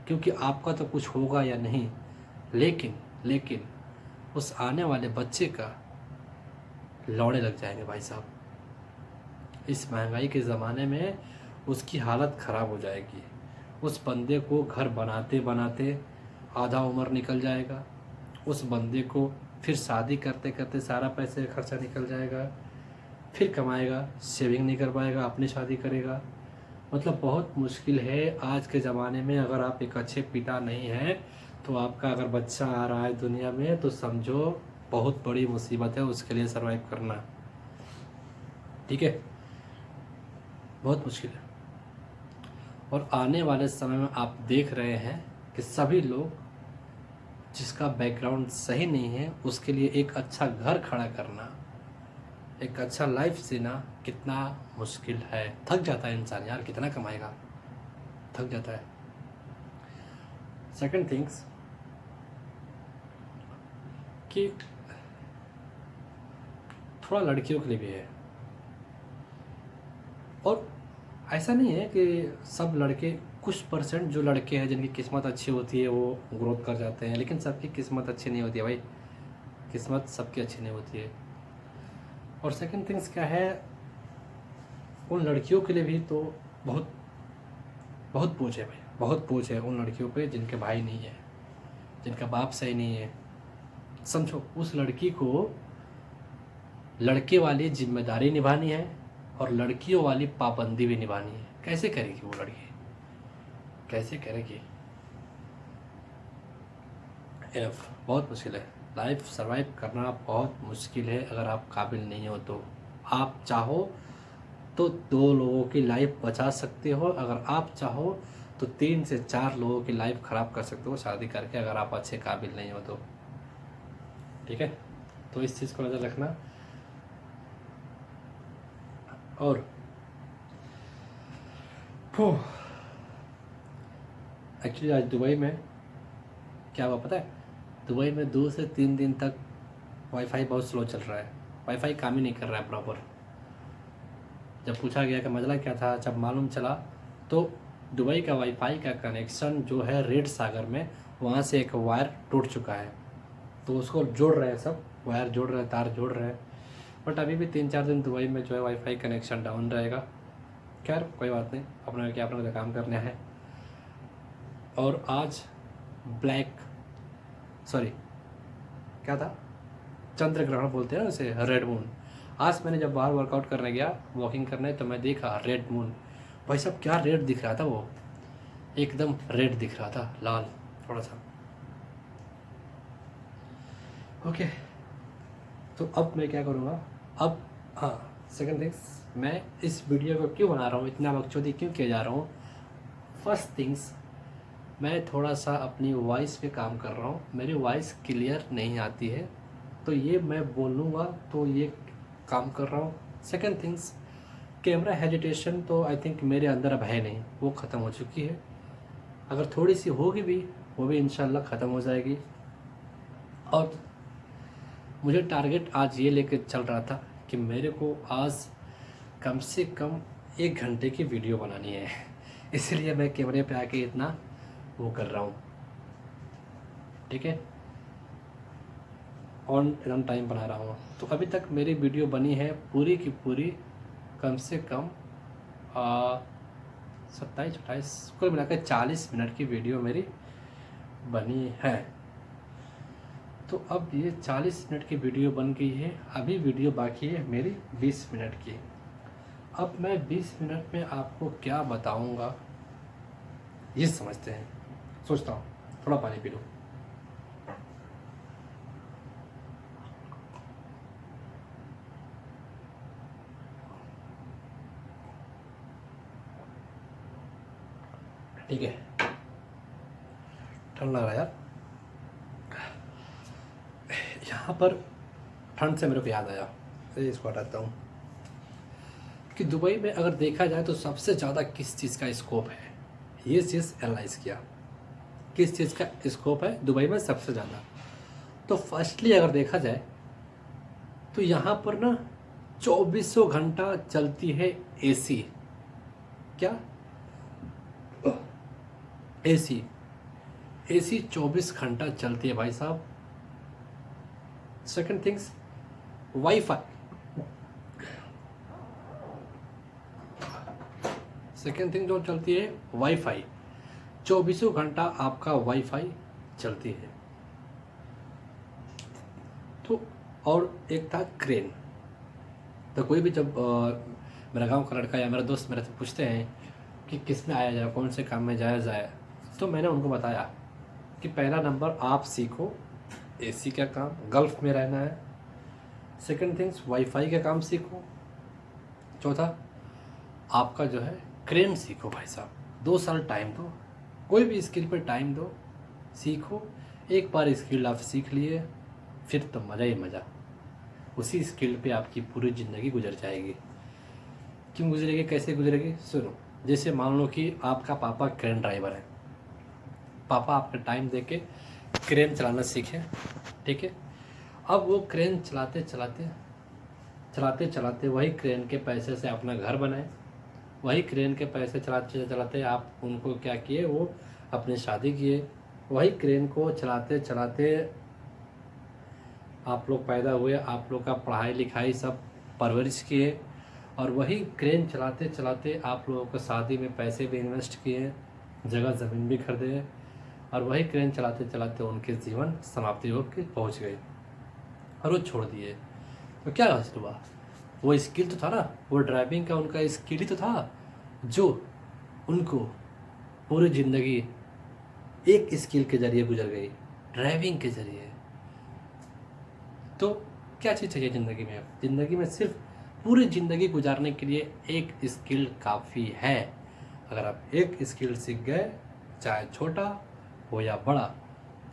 क्योंकि आपका तो कुछ होगा या नहीं, लेकिन उस आने वाले बच्चे का लौड़े लग जाएंगे भाई साहब। इस महंगाई के ज़माने में उसकी हालत ख़राब हो जाएगी। उस बंदे को घर बनाते बनाते आधा उम्र निकल जाएगा, उस बंदे को फिर शादी करते करते सारा पैसे खर्चा निकल जाएगा, फिर कमाएगा, सेविंग नहीं कर पाएगा, अपनी शादी करेगा। मतलब बहुत मुश्किल है आज के ज़माने में। अगर आप एक अच्छे पिता नहीं हैं तो आपका अगर बच्चा आ रहा है दुनिया में तो समझो बहुत बड़ी मुसीबत है उसके लिए सर्वाइव करना, ठीक है, बहुत मुश्किल है। और आने वाले समय में आप देख रहे हैं कि सभी लोग जिसका बैकग्राउंड सही नहीं है उसके लिए एक अच्छा घर खड़ा करना, एक अच्छा लाइफ जीना कितना मुश्किल है। थक जाता है इंसान यार, कितना कमाएगा, थक जाता है। सेकंड थिंग्स कि थोड़ा लड़कियों के लिए भी है, और ऐसा नहीं है कि सब लड़के, कुछ परसेंट जो लड़के हैं जिनकी किस्मत अच्छी होती है वो ग्रोथ कर जाते हैं, लेकिन सबकी किस्मत अच्छी नहीं होती है भाई, किस्मत सबकी अच्छी नहीं होती है। और सेकंड थिंग्स क्या है, उन लड़कियों के लिए भी तो बहुत बहुत बोझ है भाई, बहुत बोझ है उन लड़कियों पे जिनके भाई नहीं है, जिनका बाप सही नहीं है। समझो उस लड़की को लड़के वाली जिम्मेदारी निभानी है और लड़कियों वाली पाबंदी भी निभानी है। कैसे करेगी वो लड़की, कैसे करेगी? बहुत मुश्किल है, लाइफ सर्वाइव करना बहुत मुश्किल है अगर आप काबिल नहीं हो तो। आप चाहो तो 2 लोगों की लाइफ बचा सकते हो, अगर आप चाहो तो 3 से 4 लोगों की लाइफ ख़राब कर सकते हो शादी करके, अगर आप अच्छे काबिल नहीं हो तो। ठीक है, तो इस चीज़ को नज़र रखना। और एक्चुअली आज दुबई में क्या हुआ पता है, दुबई में 2 से 3 दिन तक वाईफाई बहुत स्लो चल रहा है, वाईफाई काम ही नहीं कर रहा है प्रॉपर। जब पूछा गया कि मसला क्या था, जब मालूम चला तो दुबई का वाईफाई का कनेक्शन जो है रेड सागर में, वहाँ से एक वायर टूट चुका है, तो उसको जोड़ रहे हैं, सब वायर जोड़ रहे हैं, तार जोड़ रहे हैं। बट अभी भी 3-4 दिन दुबई में जो है वाईफाई कनेक्शन डाउन रहेगा। खैर कोई बात नहीं, अपने क्या अपने को काम करना है। और आज क्या था, चंद्र ग्रहण बोलते हैं ना उसे, रेड मून। आज मैंने जब बाहर वर्कआउट करने गया, वॉकिंग करने, तो मैं देखा रेड मून। भाई साहब क्या रेड दिख रहा था, वो एकदम रेड दिख रहा था, लाल थोड़ा सा। ओके, तो अब मैं क्या करूँगा, अब हाँ सेकंड थिंग्स, मैं इस वीडियो को क्यों बना रहा हूँ, इतना बकचोदी क्यों किया जा रहा हूँ। फर्स्ट थिंग्स, मैं थोड़ा सा अपनी वॉइस पे काम कर रहा हूँ, मेरी वॉइस क्लियर नहीं आती है, तो ये मैं बोलूँगा तो ये काम कर रहा हूँ। सेकंड थिंग्स, कैमरा हेजिटेशन तो आई थिंक मेरे अंदर अब है नहीं, वो ख़त्म हो चुकी है। अगर थोड़ी सी होगी भी, वो भी इंशाल्लाह ख़त्म हो जाएगी। और मुझे टारगेट आज ये लेके चल रहा था कि मेरे को आज कम से कम 1 घंटे की वीडियो बनानी है, इसलिए मैं कैमरे पे आके इतना वो कर रहा हूँ। ठीक है, ऑन एकदम टाइम बना रहा हूँ। तो अभी तक मेरी वीडियो बनी है पूरी की पूरी कम से कम 27-28 कुल मिलाकर 40 मिनट की वीडियो मेरी बनी है। तो अब ये 40 मिनट की वीडियो बन गई है, अभी वीडियो बाकी है मेरी 20 मिनट की। अब मैं 20 मिनट में आपको क्या बताऊंगा ये समझते हैं। सोचता हूँ, थोड़ा पानी पी लूँ। ठीक है, ठंड लग रहा है यार। यहाँ पर ठंड से मेरे को याद आया, इसको हटाता हूँ, कि दुबई में अगर देखा जाए तो सबसे ज़्यादा किस चीज़ का स्कोप है, ये चीज़ एनालाइज किया, किस चीज़ का स्कोप है दुबई में सबसे ज़्यादा। तो फर्स्टली अगर देखा जाए तो यहाँ पर ना 2400 घंटा चलती है एसी। क्या? एसी 24 घंटा चलती है भाई साहब। Second things, wifi. Second thing जो चलती है वाईफाई, 24 घंटा आपका वाईफाई चलती है। तो और एक था क्रेन। तो कोई भी जब मेरा गांव का लड़का या मेरा दोस्त मेरे से पूछते हैं कि किस में आया जाए, कौन से काम में जाया जाए, तो मैंने उनको बताया कि पहला नंबर आप सीखो एसी का काम, गल्फ़ में रहना है। सेकंड थिंग्स, वाईफाई का काम सीखो। चौथा, आपका जो है क्रेन सीखो भाई साहब। 2 साल टाइम दो, कोई भी स्किल पे टाइम दो, सीखो। एक बार स्किल आप सीख लिए फिर तो मज़ा ही मज़ा, उसी स्किल पे आपकी पूरी ज़िंदगी गुजर जाएगी। क्यों गुजरेगी, कैसे गुजरेगी, सुनो। जैसे मान लो कि आपका पापा क्रेन ड्राइवर है, पापा आपका टाइम दे के क्रेन चलाना सीखे, ठीक है। अब वो क्रेन चलाते चलाते वही क्रेन के पैसे से अपना घर बनाए, वही क्रेन के पैसे चलाते चलाते आप उनको क्या किए, वो अपनी शादी किए। वही क्रेन को चलाते चलाते आप लोग पैदा हुए, आप लोग का पढ़ाई लिखाई सब परवरिश किए, और वही क्रेन चलाते चलाते आप लोगों को शादी में पैसे भी इन्वेस्ट किए, जगह ज़मीन भी खरीदे, और वही क्रेन चलाते चलाते उनके जीवन समाप्ति होकर पहुंच गए और वो छोड़ दिए। तो क्या हासिल हुआ, वो स्किल तो था ना, वो ड्राइविंग का उनका स्किल ही तो था जो उनको पूरी ज़िंदगी एक स्किल के ज़रिए गुजर गई, ड्राइविंग के ज़रिए। तो क्या चीज़ चाहिए ज़िंदगी में? ज़िंदगी में सिर्फ पूरी ज़िंदगी गुजारने के लिए एक स्किल काफ़ी है। अगर आप एक स्किल सीख गए, चाहे छोटा हो या बड़ा,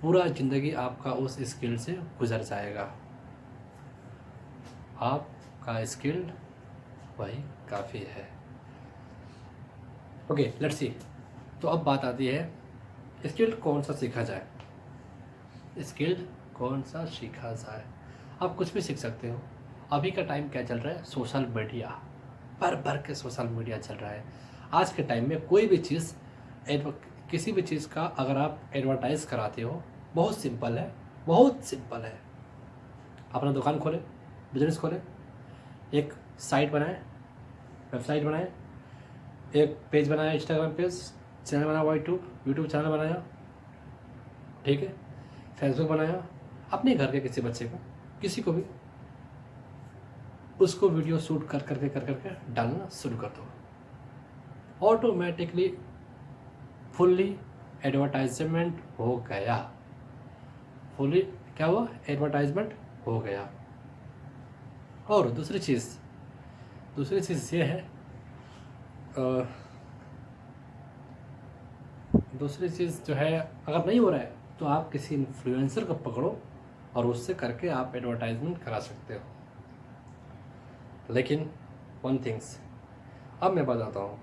पूरा ज़िंदगी आपका उस स्किल से गुजर जाएगा। आपका स्किल वही काफ़ी है। Okay, let's see. तो अब बात आती है स्किल कौन सा सीखा जाए। स्किल कौन सा सीखा जाए? आप कुछ भी सीख सकते हो। अभी का टाइम क्या चल रहा है? सोशल मीडिया, भर भर के सोशल मीडिया चल रहा है। आज के टाइम में कोई भी चीज़, किसी भी चीज़ का अगर आप एडवर्टाइज़ कराते हो, बहुत सिंपल है, बहुत सिंपल है। अपना दुकान खोलें, बिजनेस खोलें, एक साइट बनाएं, वेबसाइट बनाएं, एक पेज बनाया, इंस्टाग्राम पेज, चैनल बनाया, यूट्यूब चैनल बनाया, ठीक है, फेसबुक बनाया, अपने घर के किसी बच्चे को, किसी को भी, उसको वीडियो शूट कर करके डालना शुरू कर दो। ऑटोमेटिकली फुल्ली एडवर्टाइजमेंट हो गया। फुल्ली क्या हुआ? एडवर्टाइजमेंट हो गया। और दूसरी चीज़ ये है, दूसरी चीज़ जो है, अगर नहीं हो रहा है तो आप किसी इन्फ्लुएंसर को पकड़ो और उससे करके आप एडवर्टाइजमेंट करा सकते हो। लेकिन वन थिंग्स, अब मैं बताता हूँ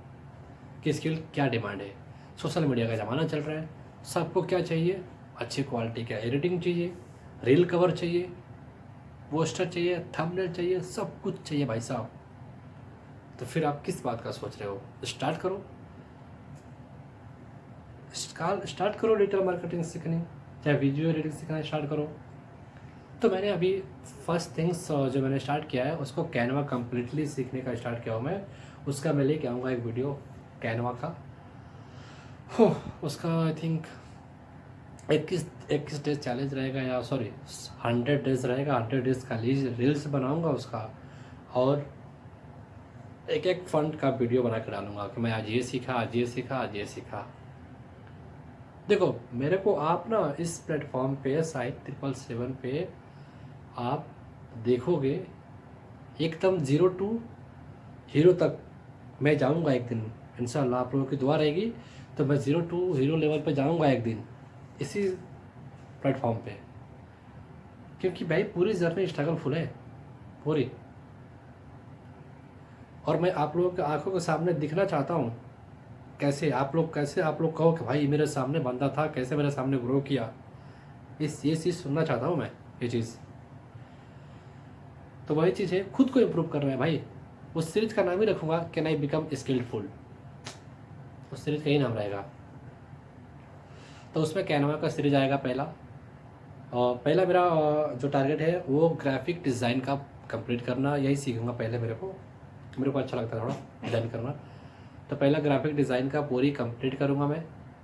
कि स्किल क्या डिमांड है। सोशल मीडिया का ज़माना चल रहा है, सबको क्या चाहिए? अच्छी क्वालिटी का एडिटिंग चाहिए, रील कवर चाहिए, पोस्टर चाहिए, थंबनेल चाहिए, सब कुछ चाहिए भाई साहब। तो फिर आप किस बात का सोच रहे हो? स्टार्ट करो डिजिटल मार्केटिंग सीखनी, चाहे वीडियो एडिटिंग सीखना स्टार्ट करो। तो मैंने अभी फर्स्ट थिंग्स जो मैंने स्टार्ट किया है उसको कैनवा कम्प्लीटली सीखने का स्टार्ट किया हूँ मैं। उसका मैं लेके आऊँगा एक वीडियो कैनवा का। हो उसका आई थिंक 21 डेज चैलेंज रहेगा, या सॉरी 100 डेज रहेगा। 100 डेज का रील्स बनाऊँगा उसका, और एक फंड का वीडियो बना कर डालूँगा कि मैं आज ये सीखा, आज ये सीखा, आज ये सीखा। देखो मेरे को आप ना इस प्लेटफॉर्म पे साइट 777 पे आप देखोगे एकदम 0 to हीरो तक मैं जाऊंगा एक दिन इंशाल्लाह। आप लोगों की दुआ रहेगी तो मैं 0 to हीरो लेवल पे जाऊंगा एक दिन इसी प्लेटफॉर्म पे, क्योंकि भाई पूरी जर्नी स्ट्रगलफुल है पूरी। और मैं आप लोगों के आंखों के सामने दिखना चाहता हूँ कैसे आप लोग कहो कि भाई मेरे सामने बंदा था, कैसे मेरे सामने ग्रो किया। ये चीज़ सुनना चाहता हूँ मैं, ये चीज़। तो वही चीज़ है, खुद को इम्प्रूव कर रहे हैं भाई। उस सीरीज का नाम ही रखूँगा कैन आई बिकम स्किलफुल, उस सीरीज का ही नाम रहेगा। तो उसमें कैनवा का सीरीज आएगा पहला। और पहला मेरा जो टारगेट है वो ग्राफिक डिज़ाइन का कंप्लीट करना, यही सीखूँगा पहले। मेरे को अच्छा लगता है थोड़ा डिज़ाइन करना, तो पहला ग्राफिक डिज़ाइन का पूरी कंप्लीट करूँगा मैं।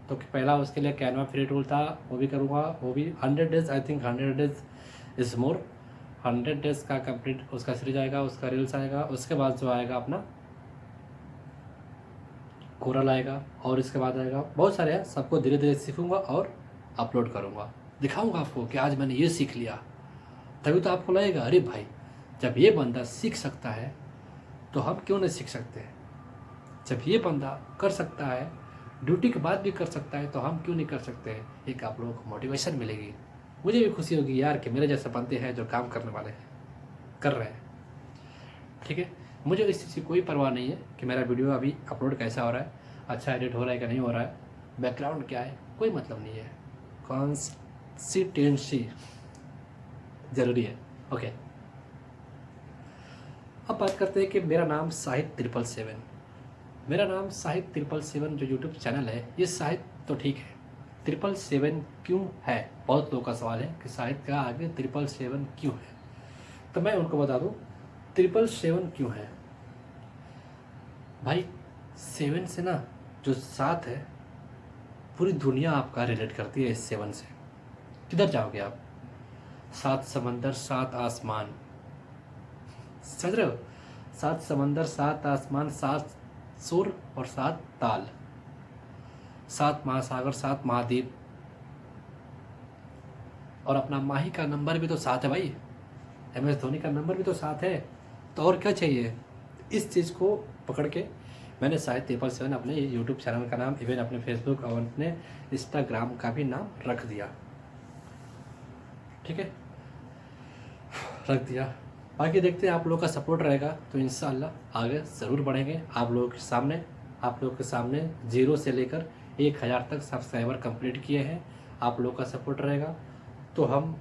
तो पहला उसके लिए कैनवा फ्री टूल था, वो भी करूँगा, वो भी 100 days, I think 100 days is more. 100 days का कंप्लीट उसका सीरीज आएगा, उसका रील्स आएगा। उसके बाद जो आएगा अपना कोरल आएगा, और इसके बाद आएगा बहुत सारे हैं, सबको धीरे धीरे सीखूँगा और अपलोड करूँगा, दिखाऊँगा आपको कि आज मैंने ये सीख लिया। तभी तो आपको लगेगा अरे भाई जब ये बंदा सीख सकता है तो हम क्यों नहीं सीख सकते। जब ये बंदा कर सकता है, ड्यूटी के बाद भी कर सकता है, तो हम क्यों नहीं कर सकते। एक आप लोगों को मोटिवेशन मिलेगी, मुझे भी खुशी होगी यार कि मेरे जैसे बंदे हैं जो काम करने वाले हैं, कर रहे हैं। ठीक है, मुझे इस चीज़ की कोई परवाह नहीं है कि मेरा वीडियो अभी अपलोड कैसा हो रहा है, अच्छा एडिट हो रहा है कि नहीं हो रहा है, बैकग्राउंड क्या है, कोई मतलब नहीं है। कंसिस्टेंसी ज़रूरी है। ओके, अब बात करते हैं कि मेरा नाम साहिद 777। मेरा नाम साहिद 777 जो यूट्यूब चैनल है, ये साहिद तो ठीक है, 777 क्यों है? बहुत लोगों का सवाल है कि साहिद का आगे 777 क्यों है। तो मैं उनको बता दूं 777 क्यों है। भाई 7 से ना जो 7 है, पूरी दुनिया आपका रिलेट करती है इस 7 से। किधर जाओगे आप? 7 समंदर 7 आसमान, समझ रहे हो? 7 समंदर 7 आसमान, 7 सुर और 7 ताल, 7 महासागर 7 महाद्वीप, और अपना माही का नंबर भी तो 7 है भाई। MS धोनी का नंबर भी तो 7 है। तो और क्या चाहिए। इस चीज़ को पकड़ के मैंने शायद 777 अपने यूट्यूब चैनल का नाम, इवन अपने फेसबुक और अपने इंस्टाग्राम का भी नाम रख दिया। ठीक है, रख दिया। बाकी देखते हैं, आप लोग का सपोर्ट रहेगा तो इंशाअल्लाह आगे ज़रूर बढ़ेंगे। आप लोगों के सामने 0 से लेकर 1000 तक सब्सक्राइबर कंप्लीट किए हैं। आप लोग का सपोर्ट रहेगा तो हम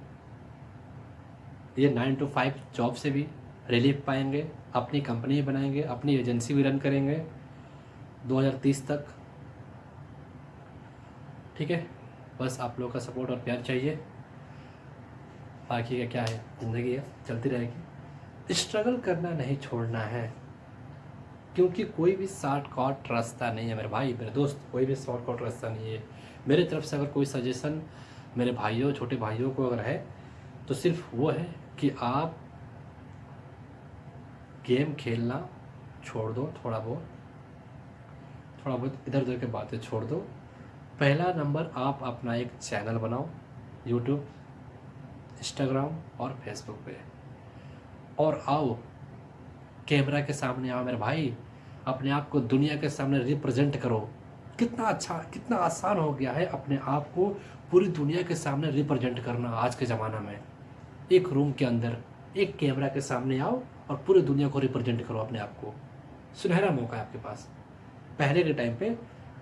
ये 9 to 5 जॉब से भी रिलीफ पाएंगे, अपनी कंपनी बनाएंगे, अपनी एजेंसी भी रन करेंगे 2030 तक। ठीक है, बस आप लोग का सपोर्ट और प्यार चाहिए। बाकी का क्या है, ज़िंदगी है, चलती रहेगी। स्ट्रगल करना नहीं छोड़ना है, क्योंकि कोई भी शॉर्टकट रास्ता नहीं है मेरे भाई मेरे दोस्त, कोई भी शॉर्टकट रास्ता नहीं है। मेरी तरफ से अगर कोई सजेशन मेरे भाइयों, छोटे भाइयों को अगर है तो सिर्फ वो है कि आप गेम खेलना छोड़ दो, थोड़ा बहुत इधर उधर की बातें छोड़ दो। पहला नंबर, आप अपना एक चैनल बनाओ यूट्यूब, इंस्टाग्राम और फेसबुक पे, और आओ कैमरा के सामने आओ मेरे भाई, अपने आप को दुनिया के सामने रिप्रेजेंट करो। कितना अच्छा, कितना आसान हो गया है अपने आप को पूरी दुनिया के सामने रिप्रेजेंट करना आज के ज़माना में। एक रूम के अंदर एक कैमरा के सामने आओ और पूरी दुनिया को रिप्रेजेंट करो अपने आप को। सुनहरा मौका है आपके पास। पहले के टाइम पे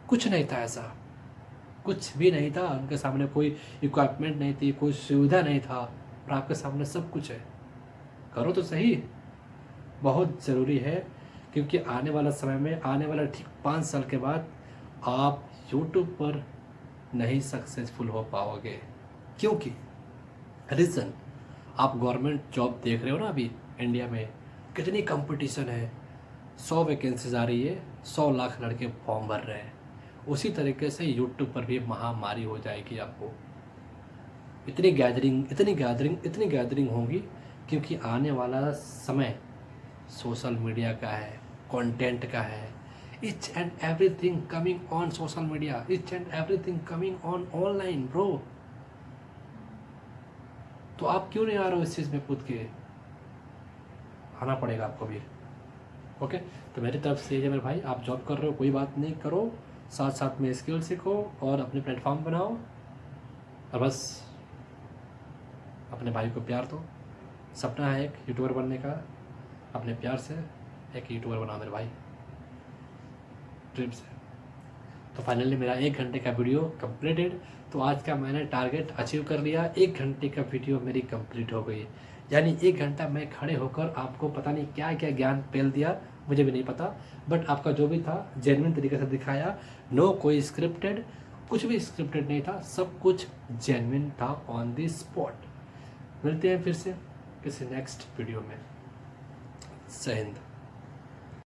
कुछ नहीं था, ऐसा कुछ भी नहीं था, उनके सामने कोई इक्विपमेंट नहीं थी, कोई सुविधा नहीं था, और आपके सामने सब कुछ है। करो तो सही, बहुत ज़रूरी है, क्योंकि आने वाला समय में, आने वाला ठीक 5 साल के बाद आप यूट्यूब पर नहीं सक्सेसफुल हो पाओगे। क्योंकि रीज़न, आप गवर्नमेंट जॉब देख रहे हो ना, अभी इंडिया में कितनी कंपटीशन है, 100 वैकेंसीज आ रही है, 100 लाख लड़के फॉर्म भर रहे हैं। उसी तरीके से यूट्यूब पर भी महामारी हो जाएगी आपको। इतनी गैदरिंग होगी, क्योंकि आने वाला समय सोशल मीडिया का है, कंटेंट का है। Each and everything coming on social media, each and everything coming on online bro। तो आप क्यों नहीं आ रहे हो इस चीज़ में कूद के? आना पड़ेगा आपको भी। ओके, तो मेरी तरफ से ये मेरे भाई, आप जॉब कर रहे हो कोई बात नहीं, करो, साथ साथ में स्किल सीखो और अपने प्लेटफॉर्म बनाओ, और बस अपने भाई को प्यार दो। सपना है एक यूट्यूबर बनने का, अपने प्यार से एक यूट्यूबर बनाओ मेरे भाई, ड्रीम्स है। तो फाइनली मेरा 1 घंटे का वीडियो कंप्लीटेड। तो आज का मैंने टारगेट अचीव कर लिया, 1 घंटे का वीडियो मेरी कंप्लीट हो गई। यानी 1 घंटा मैं खड़े होकर आपको पता नहीं क्या क्या ज्ञान पेल दिया, मुझे भी नहीं पता, बट आपका जो भी था जेन्युइन तरीके से दिखाया। नो कोई स्क्रिप्टेड, कुछ भी स्क्रिप्टेड नहीं था, सब कुछ जेन्युइन था, ऑन द स्पॉट। मिलते हैं फिर से किसी नेक्स्ट वीडियो में। जय हिंद।